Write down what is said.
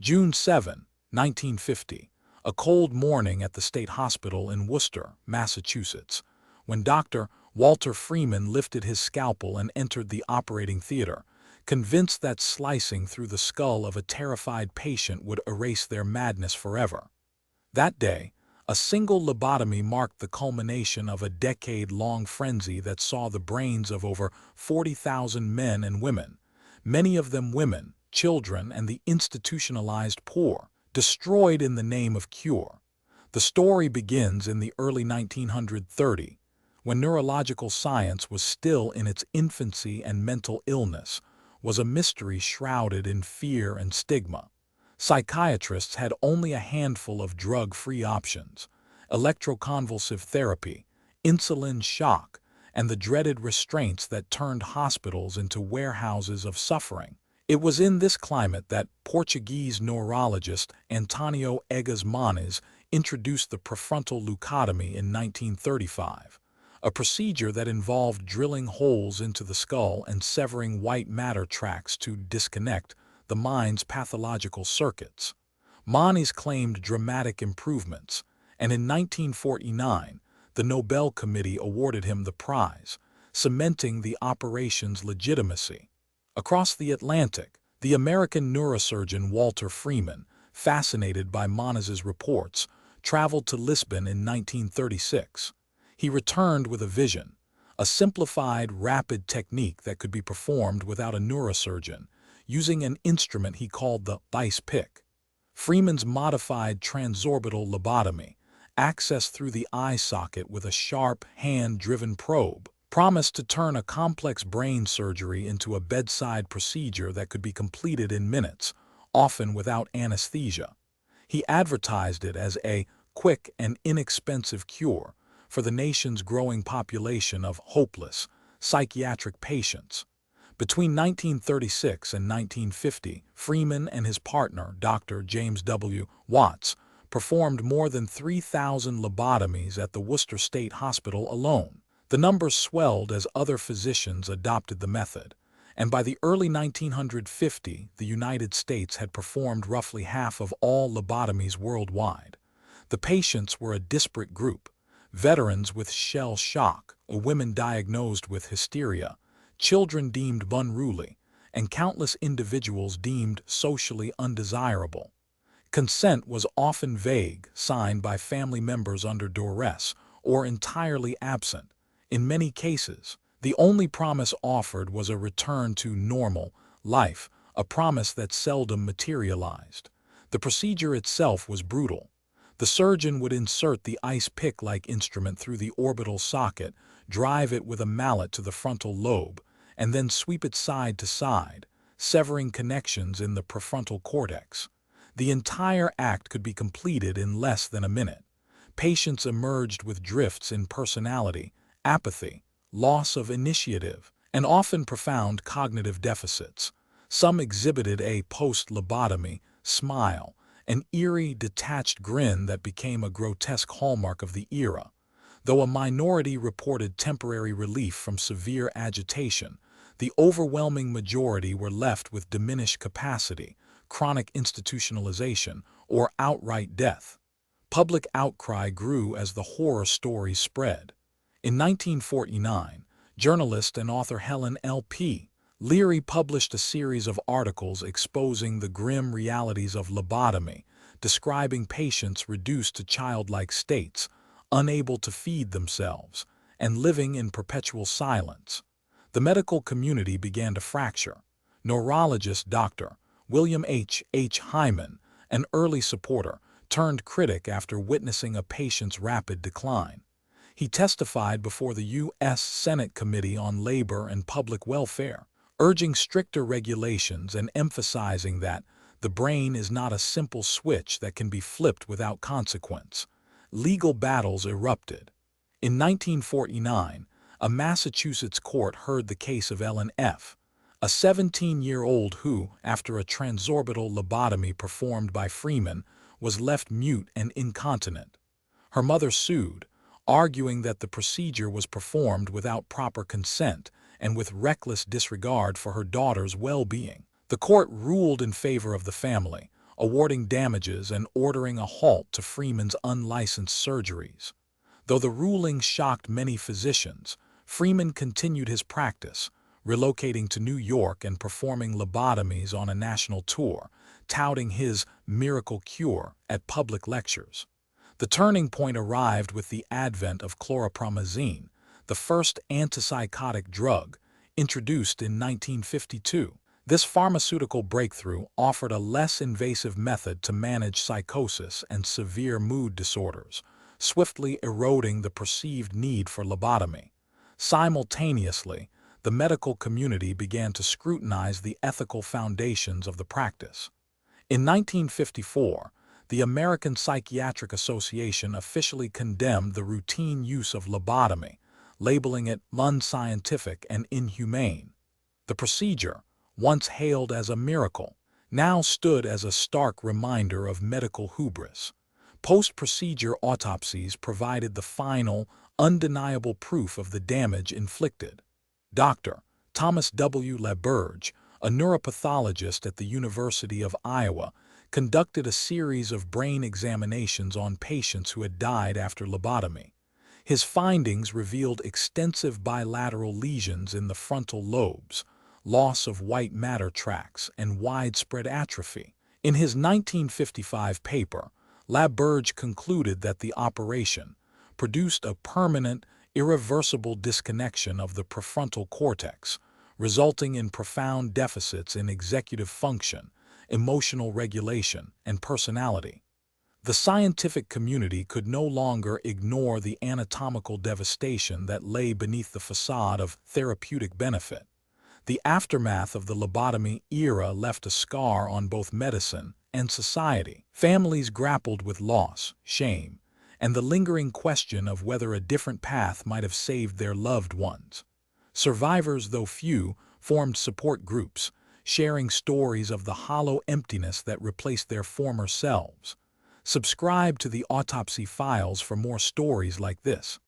June 7, 1950, a cold morning at the State Hospital in Worcester, Massachusetts, when Dr. Walter Freeman lifted his scalpel and entered the operating theater, convinced that slicing through the skull of a terrified patient would erase their madness forever. That day, a single lobotomy marked the culmination of a decade-long frenzy that saw the brains of over 40,000 men and women, many of them women, children, and the institutionalized poor, destroyed in the name of cure. The story begins in the early 1930s, when neurological science was still in its infancy and mental illness was a mystery shrouded in fear and stigma. Psychiatrists had only a handful of drug-free options: electroconvulsive therapy, insulin shock, and the dreaded restraints that turned hospitals into warehouses of suffering. It was in this climate that Portuguese neurologist Antonio Egas Moniz introduced the prefrontal leucotomy in 1935, a procedure that involved drilling holes into the skull and severing white matter tracts to disconnect the mind's pathological circuits. Moniz claimed dramatic improvements, and in 1949, the Nobel Committee awarded him the prize, cementing the operation's legitimacy. Across the Atlantic, the American neurosurgeon Walter Freeman, fascinated by Moniz's reports, traveled to Lisbon in 1936. He returned with a vision: a simplified, rapid technique that could be performed without a neurosurgeon, using an instrument he called the ice pick. Freeman's modified transorbital lobotomy, accessed through the eye socket with a sharp, hand-driven probe, promised to turn a complex brain surgery into a bedside procedure that could be completed in minutes, often without anesthesia. He advertised it as a quick and inexpensive cure for the nation's growing population of hopeless psychiatric patients. Between 1936 and 1950, Freeman and his partner, Dr. James W. Watts, performed more than 3,000 lobotomies at the Worcester State Hospital alone. The numbers swelled as other physicians adopted the method, and by the early 1950s, the United States had performed roughly half of all lobotomies worldwide. The patients were a disparate group: veterans with shell shock, women diagnosed with hysteria, children deemed unruly, and countless individuals deemed socially undesirable. Consent was often vague, signed by family members under duress, or entirely absent. In many cases, the only promise offered was a return to normal life, a promise that seldom materialized. The procedure itself was brutal. The surgeon would insert the ice pick-like instrument through the orbital socket, drive it with a mallet to the frontal lobe, and then sweep it side to side, severing connections in the prefrontal cortex. The entire act could be completed in less than a minute. Patients emerged with drifts in personality, apathy, loss of initiative, and often profound cognitive deficits. Some exhibited a post-lobotomy smile, an eerie, detached grin that became a grotesque hallmark of the era. Though a minority reported temporary relief from severe agitation, the overwhelming majority were left with diminished capacity, chronic institutionalization, or outright death. Public outcry grew as the horror stories spread. In 1949, journalist and author Helen L.P. Leary published a series of articles exposing the grim realities of lobotomy, describing patients reduced to childlike states, unable to feed themselves, and living in perpetual silence. The medical community began to fracture. Neurologist Dr. William H. Hyman, an early supporter, turned critic after witnessing a patient's rapid decline. He testified before the U.S. Senate Committee on Labor and Public Welfare, urging stricter regulations and emphasizing that the brain is not a simple switch that can be flipped without consequence. Legal battles erupted. In 1949, a Massachusetts court heard the case of Ellen F., a 17-year-old who, after a transorbital lobotomy performed by Freeman, was left mute and incontinent. Her mother sued, arguing that the procedure was performed without proper consent and with reckless disregard for her daughter's well-being. The court ruled in favor of the family, awarding damages and ordering a halt to Freeman's unlicensed surgeries. Though the ruling shocked many physicians, Freeman continued his practice, relocating to New York and performing lobotomies on a national tour, touting his miracle cure at public lectures. The turning point arrived with the advent of chlorpromazine, the first antipsychotic drug, introduced in 1952. This pharmaceutical breakthrough offered a less invasive method to manage psychosis and severe mood disorders, swiftly eroding the perceived need for lobotomy. Simultaneously, the medical community began to scrutinize the ethical foundations of the practice. In 1954, the American Psychiatric Association officially condemned the routine use of lobotomy, labeling it unscientific and inhumane. The procedure, once hailed as a miracle, now stood as a stark reminder of medical hubris. Post-procedure autopsies provided the final, undeniable proof of the damage inflicted. Dr. Thomas W. Laberge, a neuropathologist at the University of Iowa, conducted a series of brain examinations on patients who had died after lobotomy. His findings revealed extensive bilateral lesions in the frontal lobes, loss of white matter tracts, and widespread atrophy. In his 1955 paper, Laberge concluded that the operation produced a permanent, irreversible disconnection of the prefrontal cortex, resulting in profound deficits in executive function, emotional regulation, and personality. The scientific community could no longer ignore the anatomical devastation that lay beneath the facade of therapeutic benefit. The aftermath of the lobotomy era left a scar on both medicine and society. Families grappled with loss, shame, and the lingering question of whether a different path might have saved their loved ones. Survivors, though few, formed support groups, sharing stories of the hollow emptiness that replaced their former selves. Subscribe to the Autopsy Files for more stories like this.